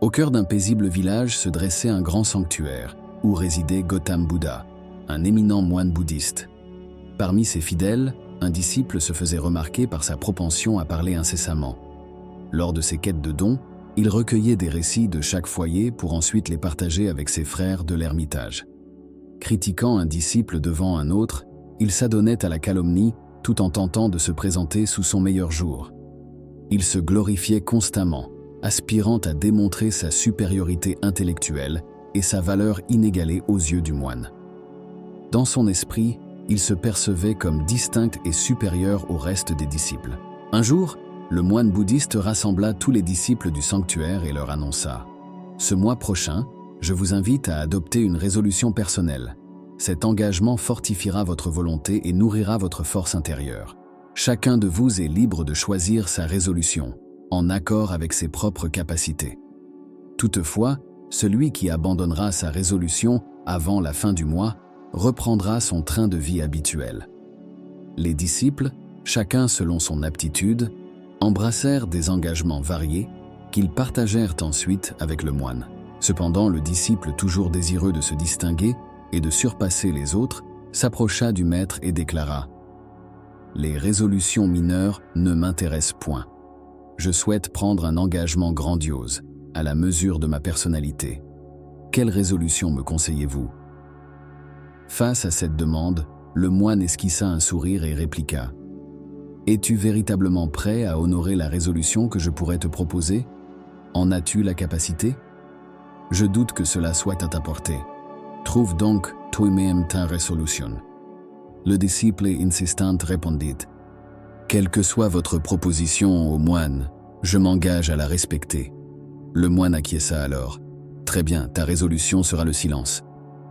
Au cœur d'un paisible village se dressait un grand sanctuaire, où résidait Gautam Buddha, un éminent moine bouddhiste. Parmi ses fidèles, un disciple se faisait remarquer par sa propension à parler incessamment. Lors de ses quêtes de dons, il recueillait des récits de chaque foyer pour ensuite les partager avec ses frères de l'ermitage. Critiquant un disciple devant un autre, il s'adonnait à la calomnie tout en tentant de se présenter sous son meilleur jour. Il se glorifiait constamment, aspirant à démontrer sa supériorité intellectuelle et sa valeur inégalée aux yeux du moine. Dans son esprit, il se percevait comme distinct et supérieur au reste des disciples. Un jour, le moine bouddhiste rassembla tous les disciples du sanctuaire et leur annonça « Ce mois prochain, je vous invite à adopter une résolution personnelle. Cet engagement fortifiera votre volonté et nourrira votre force intérieure. Chacun de vous est libre de choisir sa résolution, en accord avec ses propres capacités. Toutefois, celui qui abandonnera sa résolution avant la fin du mois reprendra son train de vie habituel. » Les disciples, chacun selon son aptitude, embrassèrent des engagements variés qu'ils partagèrent ensuite avec le moine. Cependant, le disciple, toujours désireux de se distinguer et de surpasser les autres, s'approcha du maître et déclara « Les résolutions mineures ne m'intéressent point. Je souhaite prendre un engagement grandiose, à la mesure de ma personnalité. Quelle résolution me conseillez-vous » Face à cette demande, le moine esquissa un sourire et répliqua « Es-tu véritablement prêt à honorer la résolution que je pourrais te proposer? En as-tu la capacité? Je doute que cela soit à ta portée. Trouve donc toi-même ta résolution. » Le disciple insistant répondit « Quelle que soit votre proposition, ô moine, je m'engage à la respecter. » Le moine acquiesça alors. « Très bien, ta résolution sera le silence.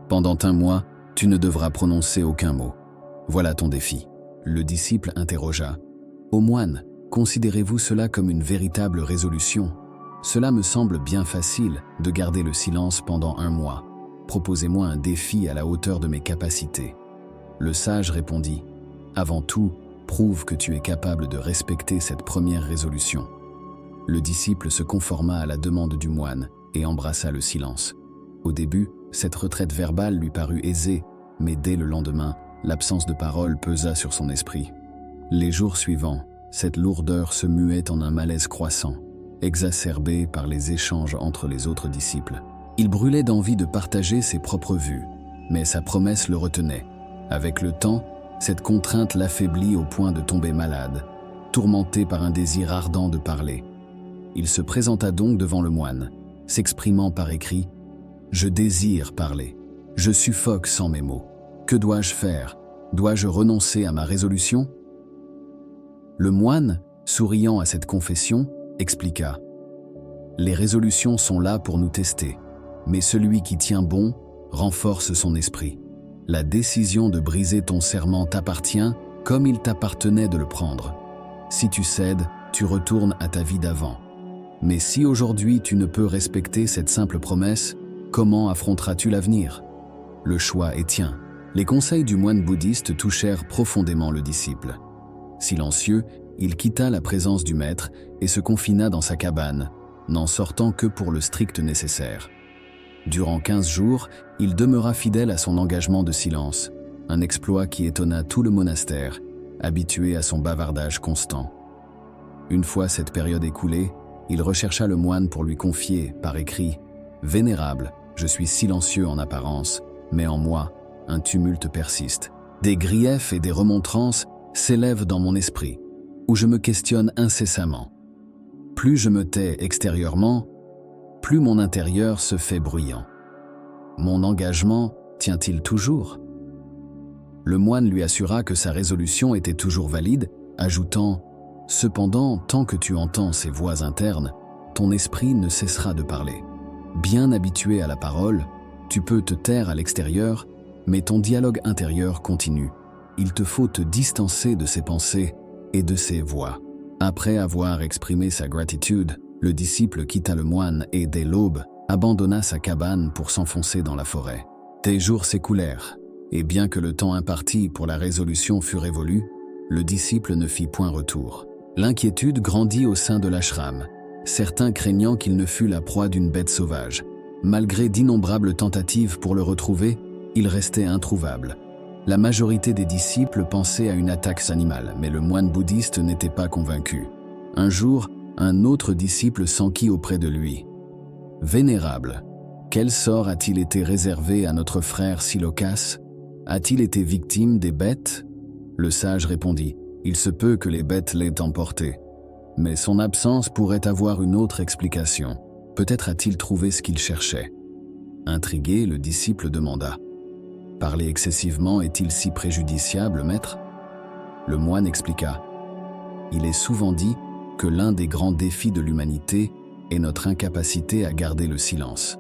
Pendant un mois, tu ne devras prononcer aucun mot. Voilà ton défi. » Le disciple interrogea « Ô moine, considérez-vous cela comme une véritable résolution? Cela me semble bien facile de garder le silence pendant un mois. Proposez-moi un défi à la hauteur de mes capacités. » Le sage répondit « Avant tout, prouve que tu es capable de respecter cette première résolution. » Le disciple se conforma à la demande du moine et embrassa le silence. Au début, cette retraite verbale lui parut aisée, mais dès le lendemain, l'absence de parole pesa sur son esprit. Les jours suivants, cette lourdeur se muait en un malaise croissant, exacerbé par les échanges entre les autres disciples. Il brûlait d'envie de partager ses propres vues, mais sa promesse le retenait. Avec le temps, cette contrainte l'affaiblit au point de tomber malade, tourmenté par un désir ardent de parler. Il se présenta donc devant le moine, s'exprimant par écrit « Je désire parler. Je suffoque sans mes mots. Que dois-je faire? Dois-je renoncer à ma résolution ?» Le moine, souriant à cette confession, expliqua « Les résolutions sont là pour nous tester, mais celui qui tient bon renforce son esprit. La décision de briser ton serment t'appartient comme il t'appartenait de le prendre. Si tu cèdes, tu retournes à ta vie d'avant. Mais si aujourd'hui tu ne peux respecter cette simple promesse, comment affronteras-tu l'avenir? Le choix est tien. » Les conseils du moine bouddhiste touchèrent profondément le disciple. Silencieux, il quitta la présence du maître et se confina dans sa cabane, n'en sortant que pour le strict nécessaire. Durant 15 jours, il demeura fidèle à son engagement de silence, un exploit qui étonna tout le monastère, habitué à son bavardage constant. Une fois cette période écoulée, il rechercha le moine pour lui confier, par écrit, « Vénérable, je suis silencieux en apparence, mais en moi, un tumulte persiste. Des griefs et des remontrances s'élèvent dans mon esprit, où je me questionne incessamment. Plus je me tais extérieurement, plus mon intérieur se fait bruyant. Mon engagement tient-il toujours ?» Le moine lui assura que sa résolution était toujours valide, ajoutant « Cependant, tant que tu entends ces voix internes, ton esprit ne cessera de parler. Bien habitué à la parole, tu peux te taire à l'extérieur, mais ton dialogue intérieur continue. Il te faut te distancer de ces pensées et de ces voix. » Après avoir exprimé sa gratitude, le disciple quitta le moine et, dès l'aube, abandonna sa cabane pour s'enfoncer dans la forêt. Des jours s'écoulèrent, et bien que le temps imparti pour la résolution fût révolu, le disciple ne fit point retour. L'inquiétude grandit au sein de l'ashram. certains craignant qu'il ne fût la proie d'une bête sauvage. Malgré d'innombrables tentatives pour le retrouver, il restait introuvable. La majorité des disciples pensaient à une attaque animale, mais le moine bouddhiste n'était pas convaincu. Un jour, un autre disciple s'enquit auprès de lui. « Vénérable, quel sort a-t-il été réservé à notre frère Silokas? A-t-il été victime des bêtes ?» Le sage répondit « Il se peut que les bêtes l'aient emporté. Mais son absence pourrait avoir une autre explication. Peut-être a-t-il trouvé ce qu'il cherchait. » Intrigué, le disciple demanda « Parler excessivement est-il si préjudiciable, maître ?» Le moine expliqua « Il est souvent dit que l'un des grands défis de l'humanité est notre incapacité à garder le silence.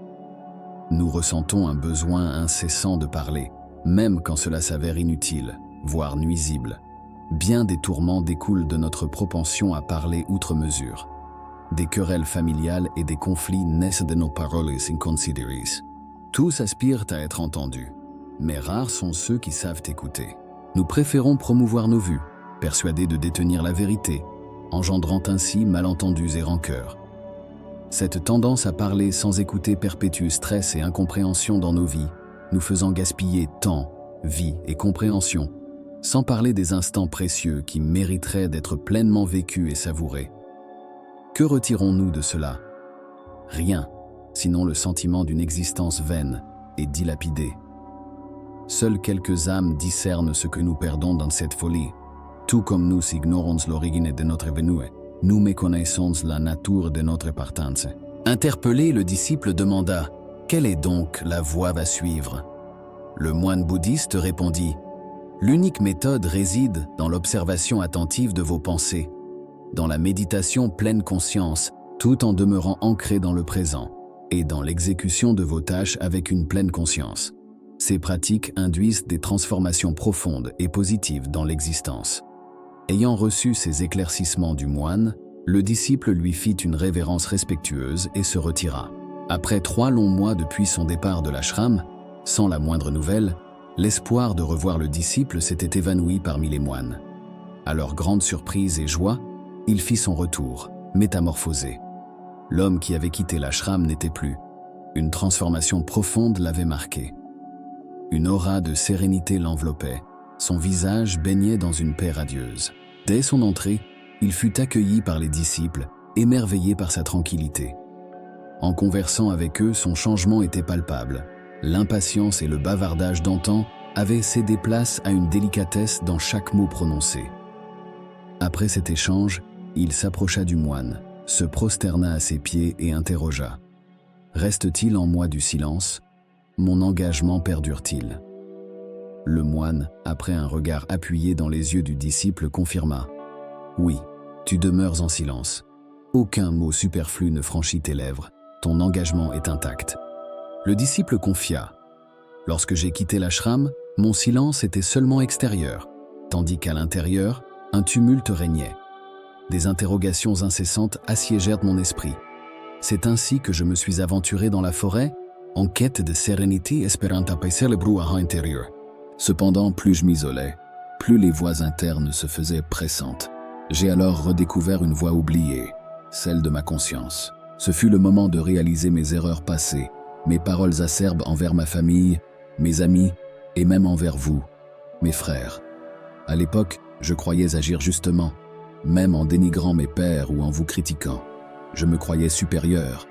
Nous ressentons un besoin incessant de parler, même quand cela s'avère inutile, voire nuisible. Bien des tourments découlent de notre propension à parler outre mesure. Des querelles familiales et des conflits naissent de nos paroles inconsidérées. Tous aspirent à être entendus, mais rares sont ceux qui savent écouter. Nous préférons promouvoir nos vues, persuadés de détenir la vérité, engendrant ainsi malentendus et rancœurs. Cette tendance à parler sans écouter perpétue stress et incompréhension dans nos vies, nous faisant gaspiller temps, vie et compréhension, sans parler des instants précieux qui mériteraient d'être pleinement vécus et savourés. Que retirons-nous de cela? Rien, sinon le sentiment d'une existence vaine et dilapidée. Seules quelques âmes discernent ce que nous perdons dans cette folie. Tout comme nous ignorons l'origine de notre venue, nous méconnaissons la nature de notre partance. Interpellé, le disciple demanda « Quelle est donc la voie à suivre ?» Le moine bouddhiste répondit « L'unique méthode réside dans l'observation attentive de vos pensées, dans la méditation pleine conscience, tout en demeurant ancré dans le présent, et dans l'exécution de vos tâches avec une pleine conscience. Ces pratiques induisent des transformations profondes et positives dans l'existence. » Ayant reçu ces éclaircissements du moine, le disciple lui fit une révérence respectueuse et se retira. Après 3 longs mois depuis son départ de l'ashram, sans la moindre nouvelle, l'espoir de revoir le disciple s'était évanoui parmi les moines. À leur grande surprise et joie, il fit son retour, métamorphosé. L'homme qui avait quitté l'ashram n'était plus. Une transformation profonde l'avait marqué. Une aura de sérénité l'enveloppait. Son visage baignait dans une paix radieuse. Dès son entrée, il fut accueilli par les disciples, émerveillé par sa tranquillité. En conversant avec eux, son changement était palpable. L'impatience et le bavardage d'antan avaient cédé place à une délicatesse dans chaque mot prononcé. Après cet échange, il s'approcha du moine, se prosterna à ses pieds et interrogea. « Reste-t-il en moi du silence? Mon engagement perdure-t-il » Le moine, après un regard appuyé dans les yeux du disciple, confirma « Oui, tu demeures en silence. Aucun mot superflu ne franchit tes lèvres. Ton engagement est intact. » Le disciple confia « Lorsque j'ai quitté l'ashram, mon silence était seulement extérieur, tandis qu'à l'intérieur, un tumulte régnait. Des interrogations incessantes assiégèrent mon esprit. C'est ainsi que je me suis aventuré dans la forêt, en quête de sérénité espérant apaiser le brouhaha intérieur. Cependant, plus je m'isolais, plus les voix internes se faisaient pressantes. J'ai alors redécouvert une voix oubliée, celle de ma conscience. Ce fut le moment de réaliser mes erreurs passées, mes paroles acerbes envers ma famille, mes amis et même envers vous, mes frères. À l'époque, je croyais agir justement, même en dénigrant mes pairs ou en vous critiquant. Je me croyais supérieur.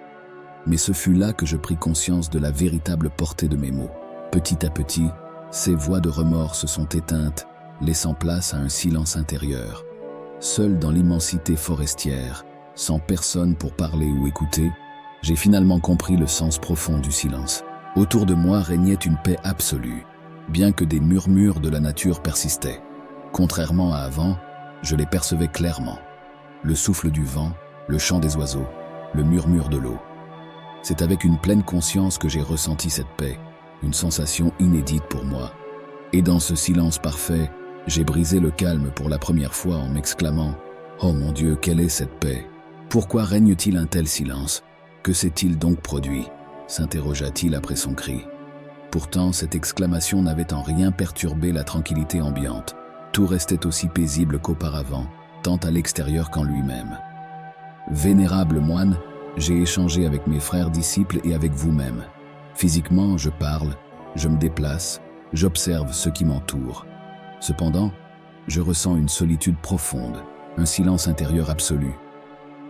Mais ce fut là que je pris conscience de la véritable portée de mes mots. Petit à petit, ces voix de remords se sont éteintes, laissant place à un silence intérieur. Seul dans l'immensité forestière, sans personne pour parler ou écouter, j'ai finalement compris le sens profond du silence. Autour de moi régnait une paix absolue, bien que des murmures de la nature persistaient. Contrairement à avant, je les percevais clairement. Le souffle du vent, le chant des oiseaux, le murmure de l'eau. C'est avec une pleine conscience que j'ai ressenti cette paix, une sensation inédite pour moi. Et dans ce silence parfait, j'ai brisé le calme pour la première fois en m'exclamant « Oh mon Dieu, quelle est cette paix? Pourquoi règne-t-il un tel silence? Que s'est-il donc produit ?» s'interrogea-t-il après son cri. Pourtant, cette exclamation n'avait en rien perturbé la tranquillité ambiante. Tout restait aussi paisible qu'auparavant, tant à l'extérieur qu'en lui-même. Vénérable moine, j'ai échangé avec mes frères disciples et avec vous-même. Physiquement, je parle, je me déplace, j'observe ce qui m'entoure. Cependant, je ressens une solitude profonde, un silence intérieur absolu.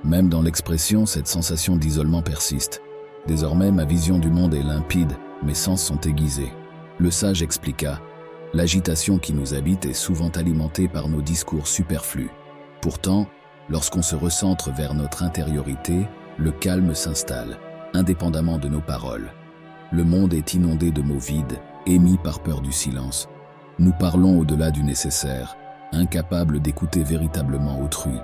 Même dans l'expression, cette sensation d'isolement persiste. Désormais, ma vision du monde est limpide, mes sens sont aiguisés. Le sage expliqua, l'agitation qui nous habite est souvent alimentée par nos discours superflus. Pourtant, lorsqu'on se recentre vers notre intériorité, le calme s'installe, indépendamment de nos paroles. Le monde est inondé de mots vides, émis par peur du silence. Nous parlons au-delà du nécessaire, incapables d'écouter véritablement autrui.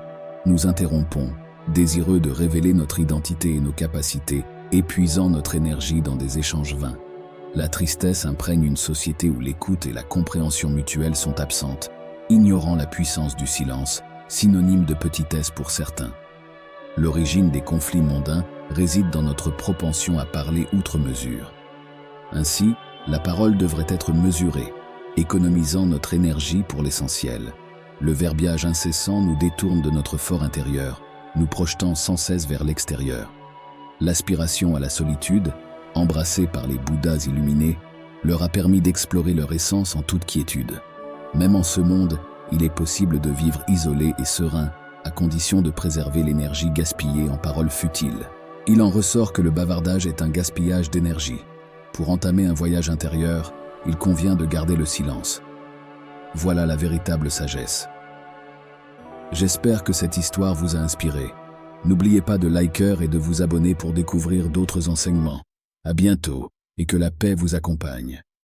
Nous interrompons, désireux de révéler notre identité et nos capacités, épuisant notre énergie dans des échanges vains. La tristesse imprègne une société où l'écoute et la compréhension mutuelle sont absentes, ignorant la puissance du silence, synonyme de petitesse pour certains. L'origine des conflits mondains réside dans notre propension à parler outre mesure. Ainsi, la parole devrait être mesurée, économisant notre énergie pour l'essentiel. Le verbiage incessant nous détourne de notre fort intérieur, nous projetant sans cesse vers l'extérieur. L'aspiration à la solitude, embrassée par les Bouddhas illuminés, leur a permis d'explorer leur essence en toute quiétude. Même en ce monde, il est possible de vivre isolé et serein, à condition de préserver l'énergie gaspillée en paroles futiles. Il en ressort que le bavardage est un gaspillage d'énergie. Pour entamer un voyage intérieur, il convient de garder le silence. Voilà la véritable sagesse. J'espère que cette histoire vous a inspiré. N'oubliez pas de liker et de vous abonner pour découvrir d'autres enseignements. À bientôt et que la paix vous accompagne.